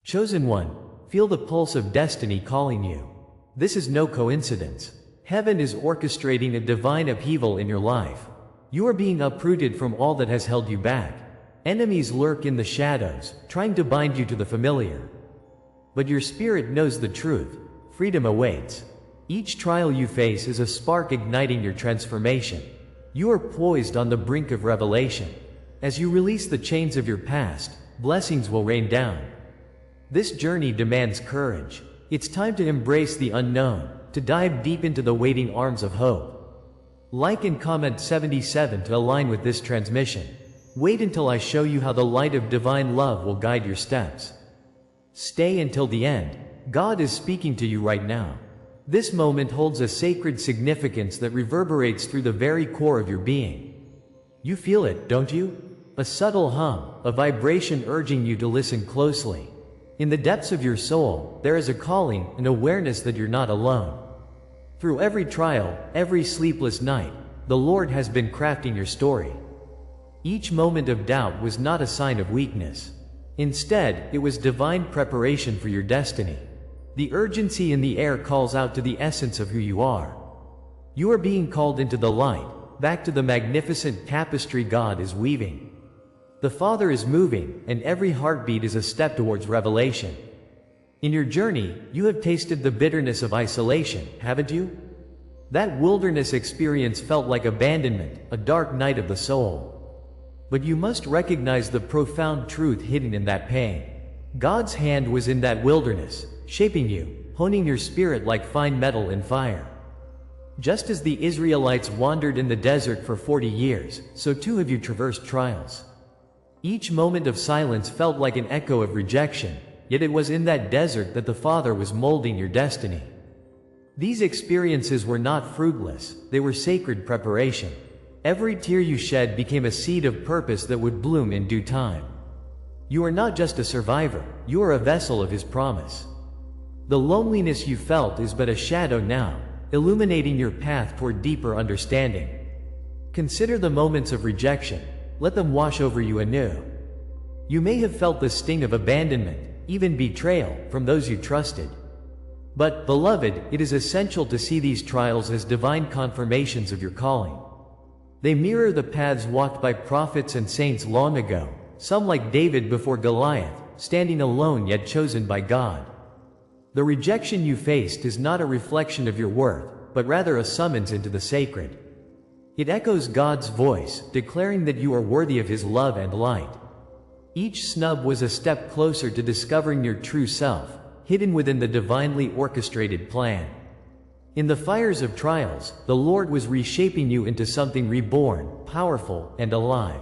Chosen one, feel the pulse of destiny calling you. This is no coincidence. Heaven is orchestrating a divine upheaval in your life. You are being uprooted from all that has held you back. Enemies lurk in the shadows, trying to bind you to the familiar. But your spirit knows the truth. Freedom awaits. Each trial you face is a spark igniting your transformation. You are poised on the brink of revelation. As you release the chains of your past, blessings will rain down. This journey demands courage. It's time to embrace the unknown, to dive deep into the waiting arms of hope. Like and comment 77 to align with this transmission. Wait until I show you how the light of divine love will guide your steps. Stay until the end. God is speaking to you right now. This moment holds a sacred significance that reverberates through the very core of your being. You feel it, don't you? A subtle hum, a vibration urging you to listen closely. In the depths of your soul, there is a calling, an awareness that you're not alone. Through every trial, every sleepless night, the Lord has been crafting your story. Each moment of doubt was not a sign of weakness. Instead, it was divine preparation for your destiny. The urgency in the air calls out to the essence of who you are. You are being called into the light, back to the magnificent tapestry God is weaving. The Father is moving, and every heartbeat is a step towards revelation. In your journey, you have tasted the bitterness of isolation, haven't you? That wilderness experience felt like abandonment, a dark night of the soul. But you must recognize the profound truth hidden in that pain. God's hand was in that wilderness, shaping you, honing your spirit like fine metal in fire. Just as the Israelites wandered in the desert for 40 years, so too have you traversed trials. Each moment of silence felt like an echo of rejection, yet it was in that desert that the Father was molding your destiny. These experiences were not fruitless, they were sacred preparation. Every tear you shed became a seed of purpose that would bloom in due time. You are not just a survivor, you are a vessel of His promise. The loneliness you felt is but a shadow now, illuminating your path toward deeper understanding. Consider the moments of rejection, let them wash over you anew. You may have felt the sting of abandonment, even betrayal, from those you trusted. But, beloved, it is essential to see these trials as divine confirmations of your calling. They mirror the paths walked by prophets and saints long ago, some like David before Goliath, standing alone yet chosen by God. The rejection you faced is not a reflection of your worth, but rather a summons into the sacred. It echoes God's voice, declaring that you are worthy of His love and light. Each snub was a step closer to discovering your true self, hidden within the divinely orchestrated plan. In the fires of trials, the Lord was reshaping you into something reborn, powerful, and alive.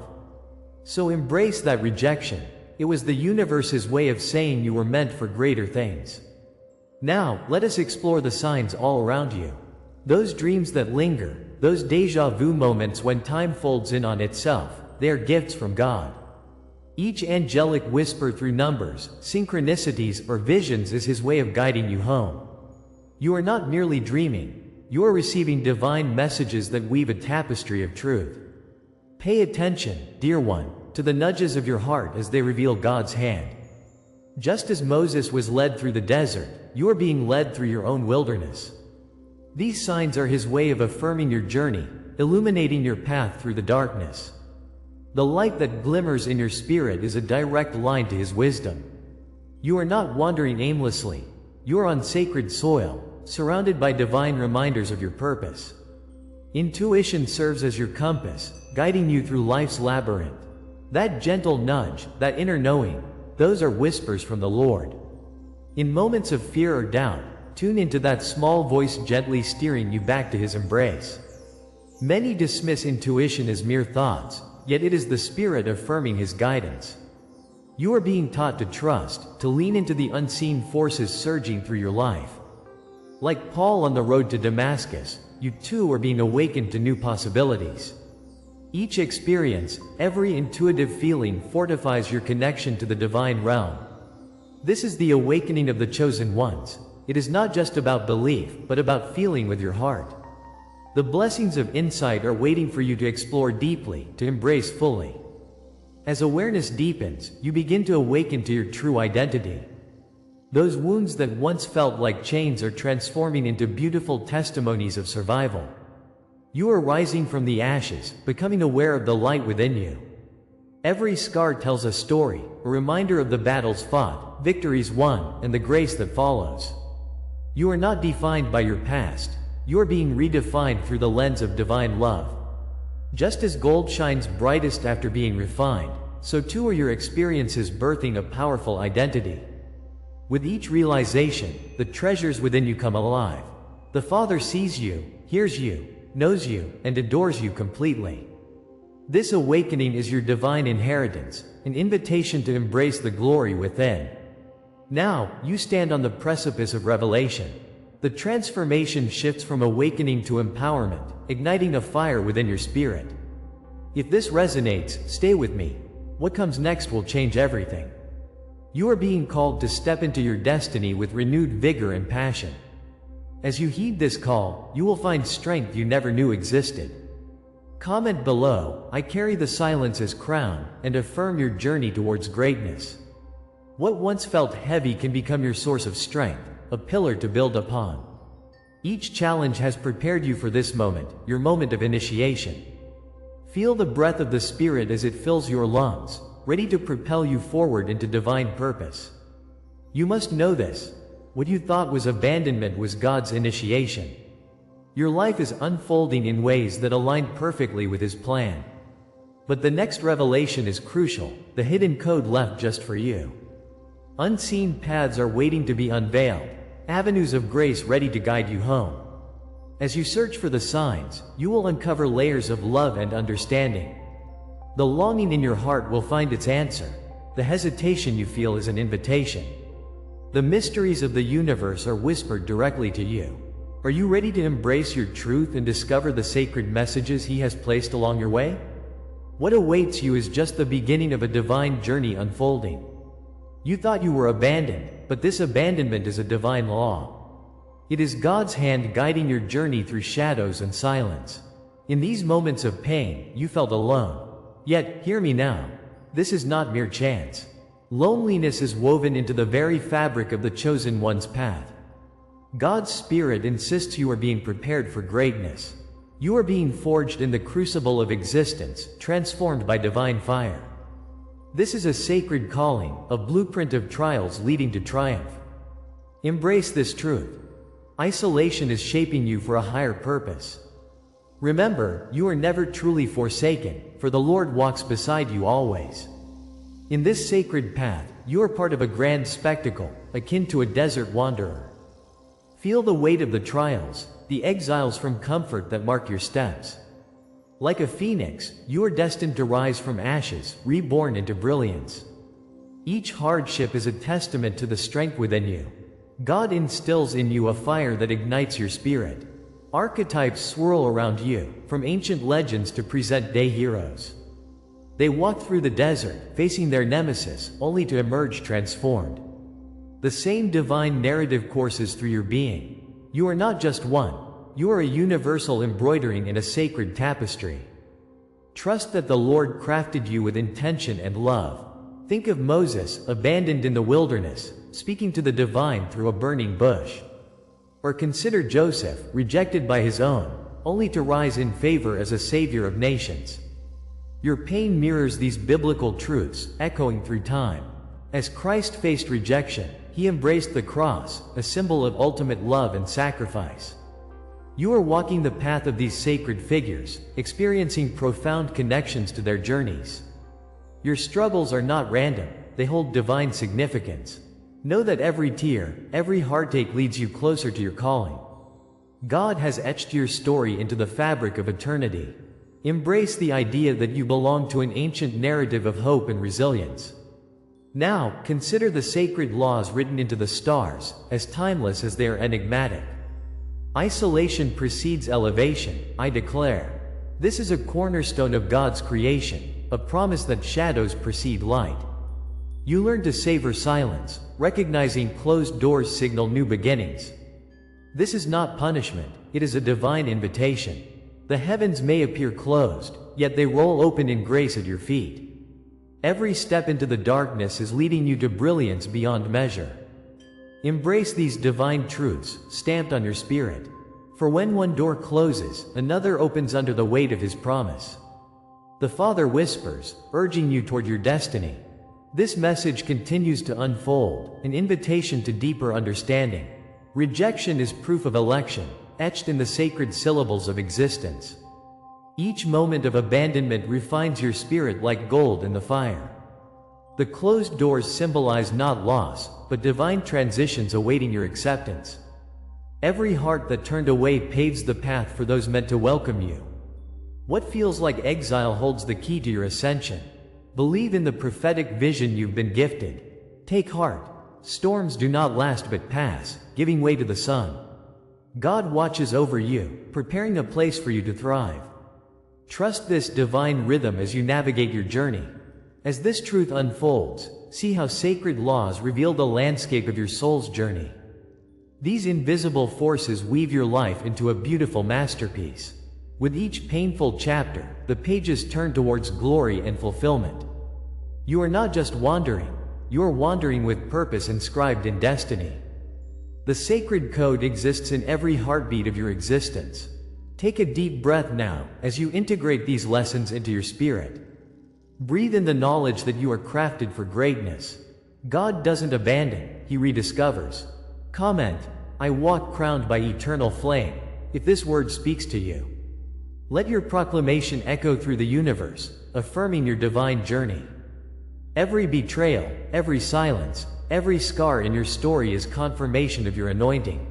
So embrace that rejection. It was the universe's way of saying you were meant for greater things. Now, let us explore the signs all around you. Those dreams that linger, those déjà vu moments when time folds in on itself, they are gifts from God. Each angelic whisper through numbers, synchronicities, or visions is His way of guiding you home. You are not merely dreaming, you are receiving divine messages that weave a tapestry of truth. Pay attention, dear one, to the nudges of your heart as they reveal God's hand. Just as Moses was led through the desert, you are being led through your own wilderness. These signs are His way of affirming your journey, illuminating your path through the darkness. The light that glimmers in your spirit is a direct line to His wisdom. You are not wandering aimlessly, you are on sacred soil, surrounded by divine reminders of your purpose. Intuition serves as your compass, guiding you through life's labyrinth. That gentle nudge, that inner knowing, those are whispers from the Lord. In moments of fear or doubt, tune into that small voice gently steering you back to His embrace. Many dismiss intuition as mere thoughts, yet it is the Spirit affirming His guidance. You are being taught to trust, to lean into the unseen forces surging through your life. Like Paul on the road to Damascus, you too are being awakened to new possibilities. Each experience, every intuitive feeling fortifies your connection to the divine realm. This is the awakening of the chosen ones. It is not just about belief, but about feeling with your heart. The blessings of insight are waiting for you to explore deeply, to embrace fully. As awareness deepens, you begin to awaken to your true identity. Those wounds that once felt like chains are transforming into beautiful testimonies of survival. You are rising from the ashes, becoming aware of the light within you. Every scar tells a story, a reminder of the battles fought, victories won, and the grace that follows. You are not defined by your past. You are being redefined through the lens of divine love. Just as gold shines brightest after being refined, so too are your experiences birthing a powerful identity. With each realization, the treasures within you come alive. The Father sees you, hears you, knows you, and adores you completely. This awakening is your divine inheritance, an invitation to embrace the glory within. Now, you stand on the precipice of revelation. The transformation shifts from awakening to empowerment, igniting a fire within your spirit. If this resonates, stay with me. What comes next will change everything. You are being called to step into your destiny with renewed vigor and passion. As you heed this call, you will find strength you never knew existed. Comment below, "I carry the silence as crown," and affirm your journey towards greatness. What once felt heavy can become your source of strength, a pillar to build upon. Each challenge has prepared you for this moment, your moment of initiation. Feel the breath of the Spirit as it fills your lungs, ready to propel you forward into divine purpose. You must know this. What you thought was abandonment was God's initiation. Your life is unfolding in ways that align perfectly with His plan. But the next revelation is crucial, the hidden code left just for you. Unseen paths are waiting to be unveiled, avenues of grace ready to guide you home. As you search for the signs, you will uncover layers of love and understanding. The longing in your heart will find its answer. The hesitation you feel is an invitation. The mysteries of the universe are whispered directly to you. Are you ready to embrace your truth and discover the sacred messages He has placed along your way? What awaits you is just the beginning of a divine journey unfolding. You thought you were abandoned, but this abandonment is a divine law. It is God's hand guiding your journey through shadows and silence. In these moments of pain, you felt alone. Yet, hear me now. This is not mere chance. Loneliness is woven into the very fabric of the chosen one's path. God's Spirit insists you are being prepared for greatness. You are being forged in the crucible of existence, transformed by divine fire. This is a sacred calling, a blueprint of trials leading to triumph. Embrace this truth. Isolation is shaping you for a higher purpose. Remember, you are never truly forsaken, for the Lord walks beside you always. In this sacred path, you are part of a grand spectacle, akin to a desert wanderer. Feel the weight of the trials, the exiles from comfort that mark your steps. Like a phoenix, you are destined to rise from ashes, reborn into brilliance. Each hardship is a testament to the strength within you. God instills in you a fire that ignites your spirit. Archetypes swirl around you, from ancient legends to present-day heroes. They walk through the desert, facing their nemesis, only to emerge transformed. The same divine narrative courses through your being. You are not just one. You are a universal embroidering in a sacred tapestry. Trust that the Lord crafted you with intention and love. Think of Moses, abandoned in the wilderness, speaking to the divine through a burning bush. Or consider Joseph, rejected by his own, only to rise in favor as a savior of nations. Your pain mirrors these biblical truths, echoing through time. As Christ faced rejection, He embraced the cross, a symbol of ultimate love and sacrifice. You are walking the path of these sacred figures, experiencing profound connections to their journeys. Your struggles are not random, they hold divine significance. Know that every tear, every heartache leads you closer to your calling. God has etched your story into the fabric of eternity. Embrace the idea that you belong to an ancient narrative of hope and resilience. Now, consider the sacred laws written into the stars, as timeless as they are enigmatic. Isolation precedes elevation, I declare. This is a cornerstone of God's creation, a promise that shadows precede light. You learn to savor silence, recognizing closed doors signal new beginnings. This is not punishment, it is a divine invitation. The heavens may appear closed, yet they roll open in grace at your feet. Every step into the darkness is leading you to brilliance beyond measure. Embrace these divine truths, stamped on your spirit. For when one door closes, another opens under the weight of his promise. The Father whispers, urging you toward your destiny. This message continues to unfold, an invitation to deeper understanding. Rejection is proof of election, etched in the sacred syllables of existence. Each moment of abandonment refines your spirit like gold in the fire. The closed doors symbolize not loss, but divine transitions awaiting your acceptance. Every heart that turned away paves the path for those meant to welcome you. What feels like exile holds the key to your ascension. Believe in the prophetic vision you've been gifted. Take heart. Storms do not last but pass, giving way to the sun. God watches over you, preparing a place for you to thrive. Trust this divine rhythm as you navigate your journey. As this truth unfolds, see how sacred laws reveal the landscape of your soul's journey. These invisible forces weave your life into a beautiful masterpiece. With each painful chapter, the pages turn towards glory and fulfillment. You are not just wandering, you are wandering with purpose inscribed in destiny. The sacred code exists in every heartbeat of your existence. Take a deep breath now, as you integrate these lessons into your spirit. Breathe in the knowledge that you are crafted for greatness. God doesn't abandon, He rediscovers. Comment, I walk crowned by eternal flame, if this word speaks to you. Let your proclamation echo through the universe, affirming your divine journey. Every betrayal, every silence, every scar in your story is confirmation of your anointing.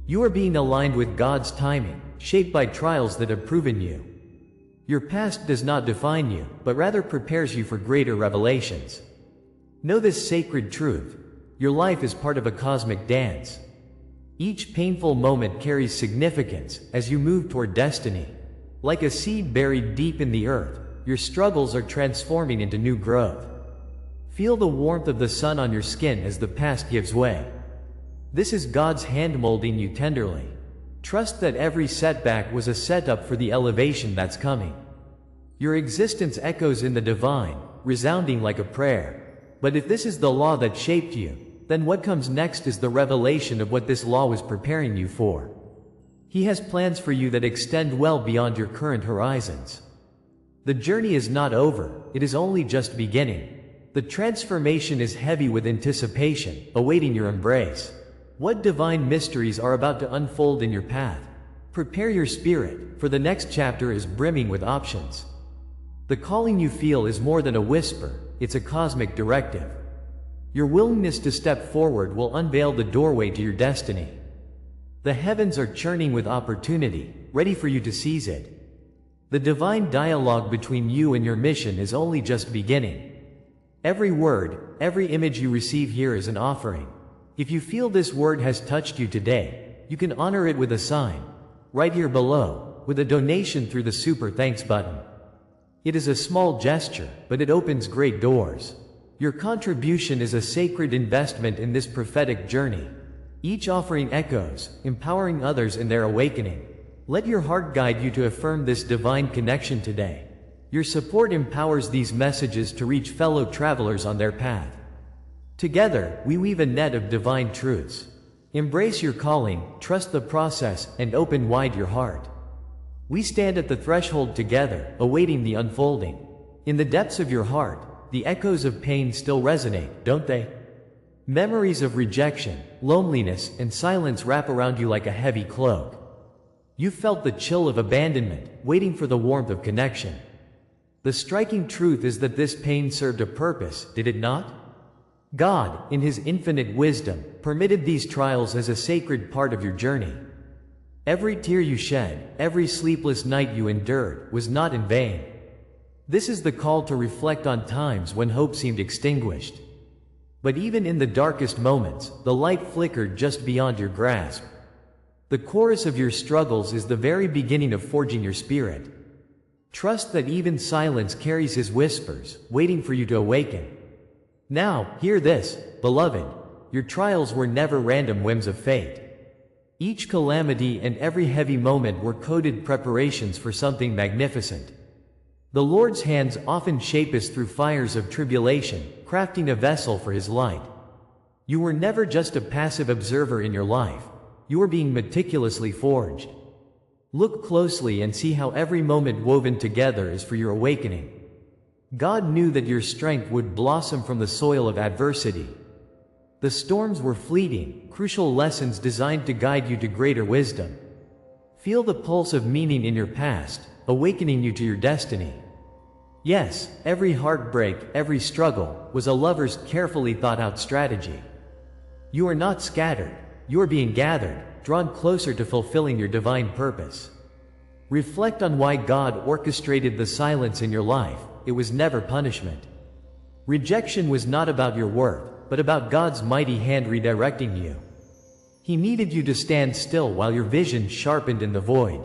You are being aligned with God's timing, shaped by trials that have proven you. Your past does not define you, but rather prepares you for greater revelations. Know this sacred truth. Your life is part of a cosmic dance. Each painful moment carries significance as you move toward destiny. Like a seed buried deep in the earth, your struggles are transforming into new growth. Feel the warmth of the sun on your skin as the past gives way. This is God's hand molding you tenderly. Trust that every setback was a setup for the elevation that's coming. Your existence echoes in the divine, resounding like a prayer. But if this is the law that shaped you, then what comes next is the revelation of what this law was preparing you for. He has plans for you that extend well beyond your current horizons. The journey is not over, it is only just beginning. The transformation is heavy with anticipation, awaiting your embrace. What divine mysteries are about to unfold in your path? Prepare your spirit, for the next chapter is brimming with options. The calling you feel is more than a whisper, it's a cosmic directive. Your willingness to step forward will unveil the doorway to your destiny. The heavens are churning with opportunity, ready for you to seize it. The divine dialogue between you and your mission is only just beginning. Every word, every image you receive here is an offering. If you feel this word has touched you today, you can honor it with a sign, right here below, with a donation through the Super Thanks button. It is a small gesture, but it opens great doors. Your contribution is a sacred investment in this prophetic journey. Each offering echoes, empowering others in their awakening. Let your heart guide you to affirm this divine connection today. Your support empowers these messages to reach fellow travelers on their path. Together, we weave a net of divine truths. Embrace your calling, trust the process, and open wide your heart. We stand at the threshold together, awaiting the unfolding. In the depths of your heart, the echoes of pain still resonate, don't they? Memories of rejection, loneliness, and silence wrap around you like a heavy cloak. You felt the chill of abandonment, waiting for the warmth of connection. The striking truth is that this pain served a purpose, did it not? God, in His infinite wisdom, permitted these trials as a sacred part of your journey. Every tear you shed, every sleepless night you endured, was not in vain. This is the call to reflect on times when hope seemed extinguished. But even in the darkest moments, the light flickered just beyond your grasp. The chorus of your struggles is the very beginning of forging your spirit. Trust that even silence carries His whispers, waiting for you to awaken. Now, hear this, beloved. Your trials were never random whims of fate. Each calamity and every heavy moment were coded preparations for something magnificent. The Lord's hands often shape us through fires of tribulation, crafting a vessel for His light. You were never just a passive observer in your life. You were being meticulously forged. Look closely and see how every moment woven together is for your awakening. God knew that your strength would blossom from the soil of adversity. The storms were fleeting, crucial lessons designed to guide you to greater wisdom. Feel the pulse of meaning in your past, awakening you to your destiny. Yes, every heartbreak, every struggle, was a lover's carefully thought-out strategy. You are not scattered. You are being gathered, drawn closer to fulfilling your divine purpose. Reflect on why God orchestrated the silence in your life. It was never punishment. Rejection was not about your worth, but about God's mighty hand redirecting you. He needed you to stand still while your vision sharpened in the void.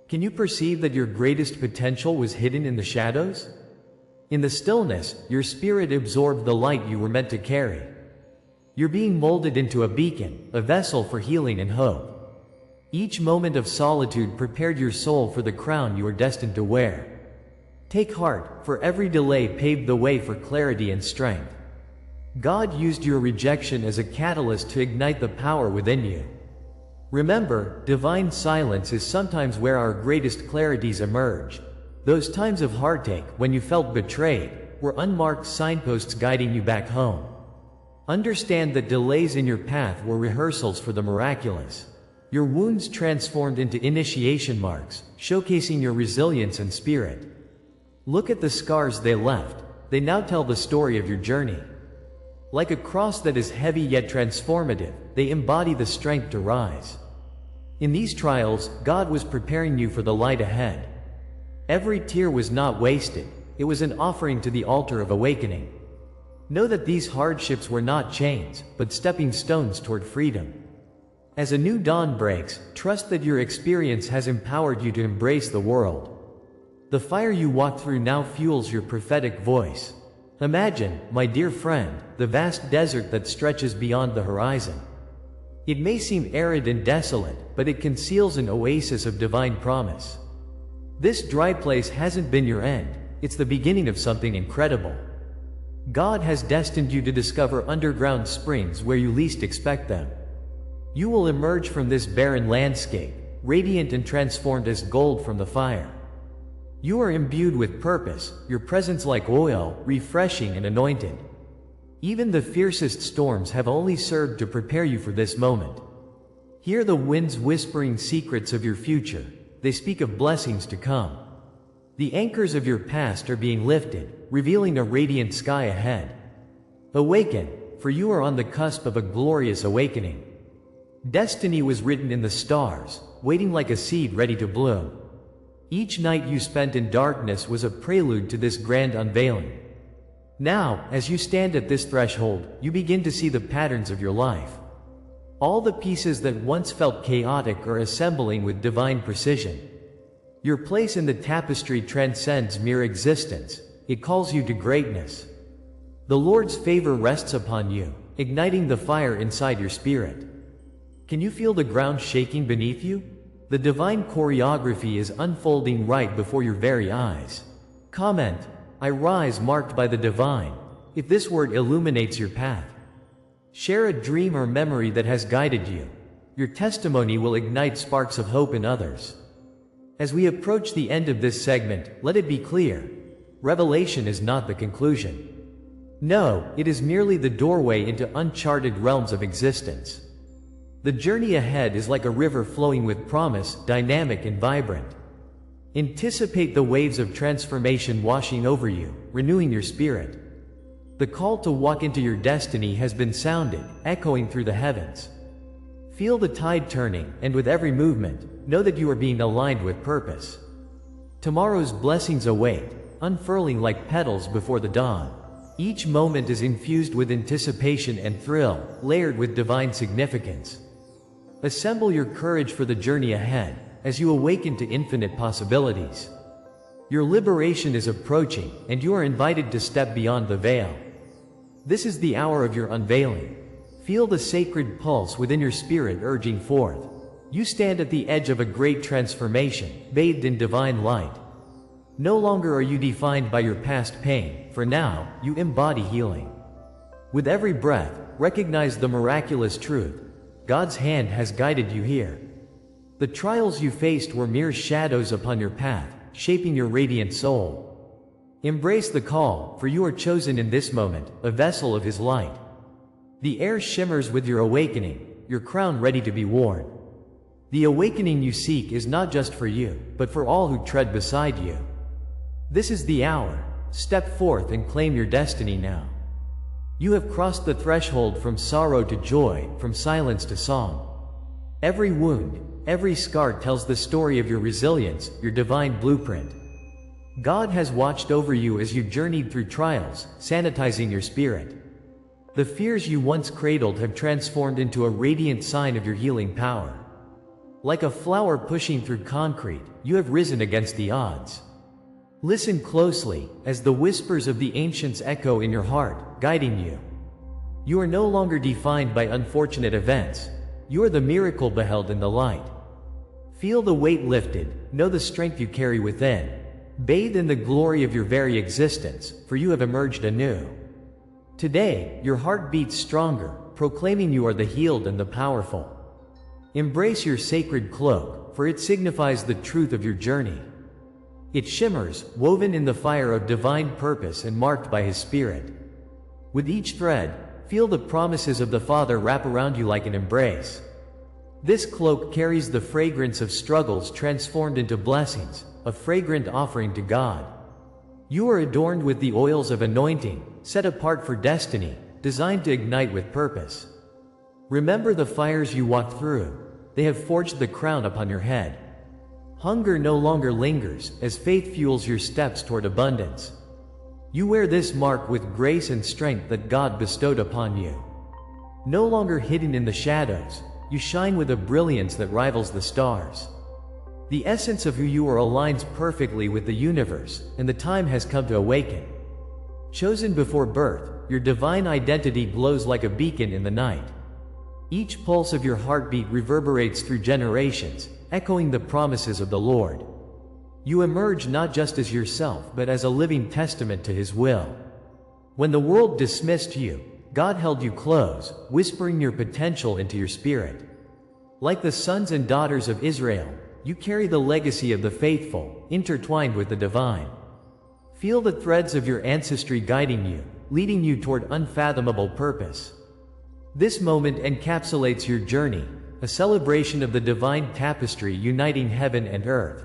Can you perceive that your greatest potential was hidden in the shadows? In the stillness, your spirit absorbed the light you were meant to carry. You're being molded into a beacon, a vessel for healing and hope. Each moment of solitude prepared your soul for the crown you are destined to wear. Take heart, for every delay paved the way for clarity and strength. God used your rejection as a catalyst to ignite the power within you. Remember, divine silence is sometimes where our greatest clarities emerge. Those times of heartache, when you felt betrayed, were unmarked signposts guiding you back home. Understand that delays in your path were rehearsals for the miraculous. Your wounds transformed into initiation marks, showcasing your resilience and spirit. Look at the scars they left. They now tell the story of your journey. Like a cross that is heavy yet transformative, they embody the strength to rise. In these trials, God was preparing you for the light ahead. Every tear was not wasted. It was an offering to the altar of awakening. Know that these hardships were not chains, but stepping stones toward freedom. As a new dawn breaks, trust that your experience has empowered you to embrace the world. The fire you walk through now fuels your prophetic voice. Imagine, my dear friend, the vast desert that stretches beyond the horizon. It may seem arid and desolate, but it conceals an oasis of divine promise. This dry place hasn't been your end, it's the beginning of something incredible. God has destined you to discover underground springs where you least expect them. You will emerge from this barren landscape, radiant and transformed as gold from the fire. You are imbued with purpose, your presence like oil, refreshing and anointed. Even the fiercest storms have only served to prepare you for this moment. Hear the winds whispering secrets of your future. They speak of blessings to come. The anchors of your past are being lifted, revealing a radiant sky ahead. Awaken, for you are on the cusp of a glorious awakening. Destiny was written in the stars, waiting like a seed ready to bloom. Each night you spent in darkness was a prelude to this grand unveiling. Now, as you stand at this threshold, you begin to see the patterns of your life. All the pieces that once felt chaotic are assembling with divine precision. Your place in the tapestry transcends mere existence. It calls you to greatness. The Lord's favor rests upon you, igniting the fire inside your spirit. Can you feel the ground shaking beneath you? The divine choreography is unfolding right before your very eyes. Comment, I rise marked by the divine, if this word illuminates your path. Share a dream or memory that has guided you. Your testimony will ignite sparks of hope in others. As we approach the end of this segment, let it be clear. Revelation is not the conclusion. No, it is merely the doorway into uncharted realms of existence. The journey ahead is like a river flowing with promise, dynamic and vibrant. Anticipate the waves of transformation washing over you, renewing your spirit. The call to walk into your destiny has been sounded, echoing through the heavens. Feel the tide turning, and with every movement, know that you are being aligned with purpose. Tomorrow's blessings await, unfurling like petals before the dawn. Each moment is infused with anticipation and thrill, layered with divine significance. Assemble your courage for the journey ahead, as you awaken to infinite possibilities. Your liberation is approaching, and you are invited to step beyond the veil. This is the hour of your unveiling. Feel the sacred pulse within your spirit urging forth. You stand at the edge of a great transformation, bathed in divine light. No longer are you defined by your past pain, for now, you embody healing. With every breath, recognize the miraculous truth. God's hand has guided you here. The trials you faced were mere shadows upon your path, shaping your radiant soul. Embrace the call, for you are chosen in this moment, a vessel of His light. The air shimmers with your awakening, your crown ready to be worn. The awakening you seek is not just for you, but for all who tread beside you. This is the hour. Step forth and claim your destiny now. You have crossed the threshold from sorrow to joy, from silence to song. Every wound, every scar tells the story of your resilience, your divine blueprint. God has watched over you as you journeyed through trials, sanitizing your spirit. The fears you once cradled have transformed into a radiant sign of your healing power. Like a flower pushing through concrete, you have risen against the odds. Listen closely, as the whispers of the ancients echo in your heart, guiding you. You are no longer defined by unfortunate events. You are the miracle beheld in the light. Feel the weight lifted, know the strength you carry within. Bathe in the glory of your very existence, for you have emerged anew. Today, your heart beats stronger, proclaiming you are the healed and the powerful. Embrace your sacred cloak, for it signifies the truth of your journey. It shimmers, woven in the fire of divine purpose and marked by His Spirit. With each thread, feel the promises of the Father wrap around you like an embrace. This cloak carries the fragrance of struggles transformed into blessings, a fragrant offering to God. You are adorned with the oils of anointing, set apart for destiny, designed to ignite with purpose. Remember the fires you walked through. They have forged the crown upon your head. Hunger no longer lingers, as faith fuels your steps toward abundance. You wear this mark with grace and strength that God bestowed upon you. No longer hidden in the shadows, you shine with a brilliance that rivals the stars. The essence of who you are aligns perfectly with the universe, and the time has come to awaken. Chosen before birth, your divine identity glows like a beacon in the night. Each pulse of your heartbeat reverberates through generations, echoing the promises of the Lord. You emerge not just as yourself but as a living testament to His will. When the world dismissed you, God held you close, whispering your potential into your spirit. Like the sons and daughters of Israel, you carry the legacy of the faithful, intertwined with the divine. Feel the threads of your ancestry guiding you, leading you toward unfathomable purpose. This moment encapsulates your journey, a celebration of the divine tapestry uniting heaven and earth.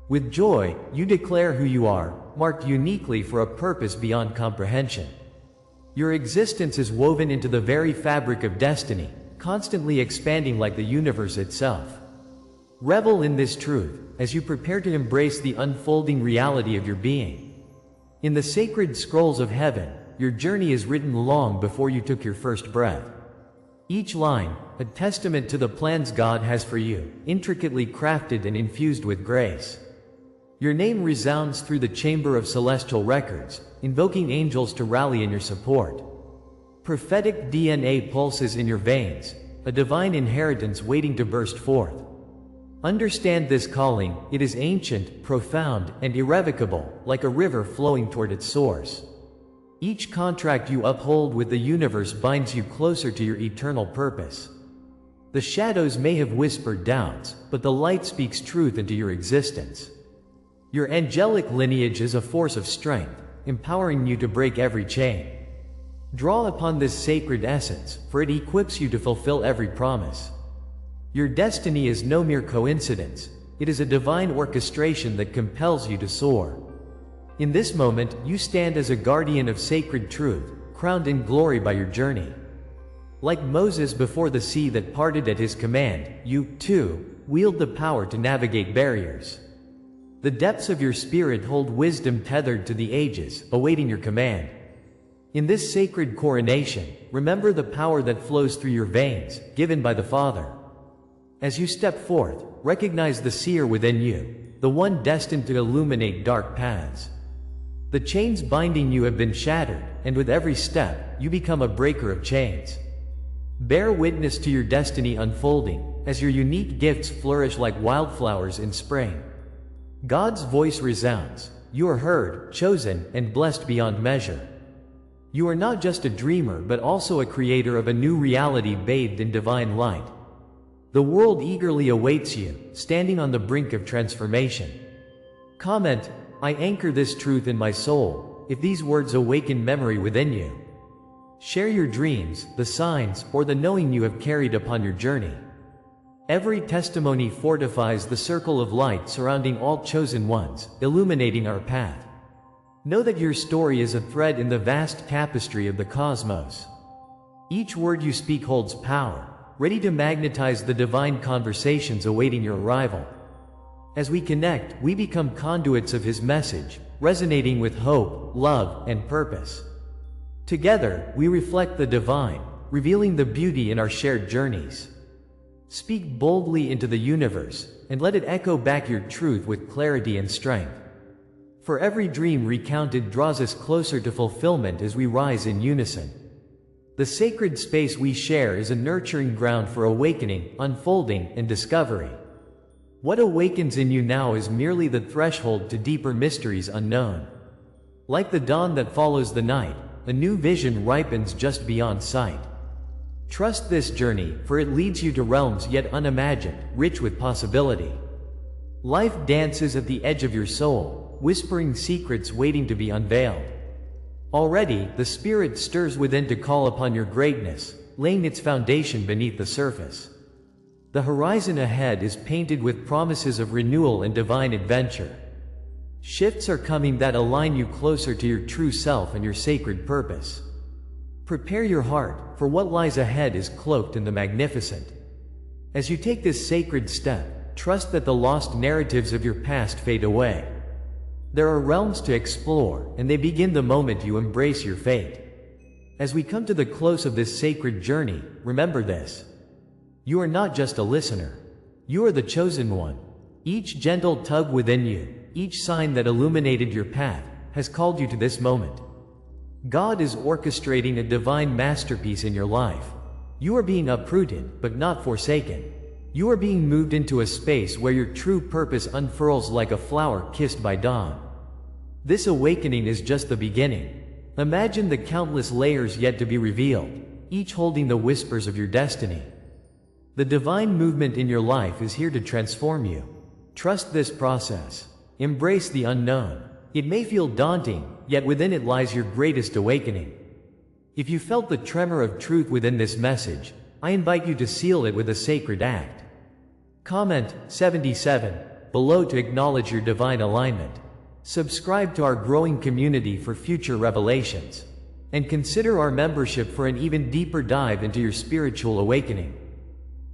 With joy, you declare who you are, marked uniquely for a purpose beyond comprehension. Your existence is woven into the very fabric of destiny, constantly expanding like the universe itself. Revel in this truth, as you prepare to embrace the unfolding reality of your being. In the sacred scrolls of heaven, your journey is written long before you took your first breath. Each line, a testament to the plans God has for you, intricately crafted and infused with grace. Your name resounds through the chamber of celestial records, invoking angels to rally in your support. Prophetic DNA pulses in your veins, a divine inheritance waiting to burst forth. Understand this calling, it is ancient, profound, and irrevocable, like a river flowing toward its source. Each contract you uphold with the universe binds you closer to your eternal purpose. The shadows may have whispered doubts, but the light speaks truth into your existence. Your angelic lineage is a force of strength, empowering you to break every chain. Draw upon this sacred essence, for it equips you to fulfill every promise. Your destiny is no mere coincidence, it is a divine orchestration that compels you to soar. In this moment, you stand as a guardian of sacred truth, crowned in glory by your journey. Like Moses before the sea that parted at his command, you, too, wield the power to navigate barriers. The depths of your spirit hold wisdom tethered to the ages, awaiting your command. In this sacred coronation, remember the power that flows through your veins, given by the Father. As you step forth, recognize the seer within you, the one destined to illuminate dark paths. The chains binding you have been shattered, and with every step, you become a breaker of chains. Bear witness to your destiny unfolding, as your unique gifts flourish like wildflowers in spring. God's voice resounds, you are heard, chosen, and blessed beyond measure. You are not just a dreamer but also a creator of a new reality bathed in divine light. The world eagerly awaits you, standing on the brink of transformation. Comment, I anchor this truth in my soul, if these words awaken memory within you. Share your dreams, the signs, or the knowing you have carried upon your journey. Every testimony fortifies the circle of light surrounding all chosen ones, illuminating our path. Know that your story is a thread in the vast tapestry of the cosmos. Each word you speak holds power, ready to magnetize the divine conversations awaiting your arrival. As we connect, we become conduits of His message, resonating with hope, love, and purpose. Together, we reflect the divine, revealing the beauty in our shared journeys. Speak boldly into the universe, and let it echo back your truth with clarity and strength. For every dream recounted draws us closer to fulfillment as we rise in unison. The sacred space we share is a nurturing ground for awakening, unfolding, and discovery. What awakens in you now is merely the threshold to deeper mysteries unknown. Like the dawn that follows the night, a new vision ripens just beyond sight. Trust this journey, for it leads you to realms yet unimagined, rich with possibility. Life dances at the edge of your soul, whispering secrets waiting to be unveiled. Already, the spirit stirs within to call upon your greatness, laying its foundation beneath the surface. The horizon ahead is painted with promises of renewal and divine adventure. Shifts are coming that align you closer to your true self and your sacred purpose. Prepare your heart, for what lies ahead is cloaked in the magnificent. As you take this sacred step, trust that the lost narratives of your past fade away. There are realms to explore, and they begin the moment you embrace your fate. As we come to the close of this sacred journey, remember this. You are not just a listener. You are the chosen one. Each gentle tug within you, each sign that illuminated your path, has called you to this moment. God is orchestrating a divine masterpiece in your life. You are being uprooted, but not forsaken. You are being moved into a space where your true purpose unfurls like a flower kissed by dawn. This awakening is just the beginning. Imagine the countless layers yet to be revealed, each holding the whispers of your destiny. The divine movement in your life is here to transform you. Trust this process. Embrace the unknown. It may feel daunting, yet within it lies your greatest awakening. If you felt the tremor of truth within this message, I invite you to seal it with a sacred act. Comment 77 below to acknowledge your divine alignment. Subscribe to our growing community for future revelations. And consider our membership for an even deeper dive into your spiritual awakening.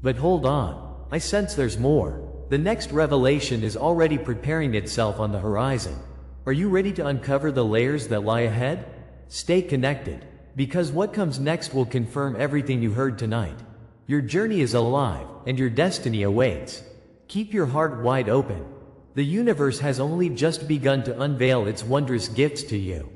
But hold on, I sense there's more. The next revelation is already preparing itself on the horizon. Are you ready to uncover the layers that lie ahead? Stay connected, because what comes next will confirm everything you heard tonight. Your journey is alive, and your destiny awaits. Keep your heart wide open. The universe has only just begun to unveil its wondrous gifts to you.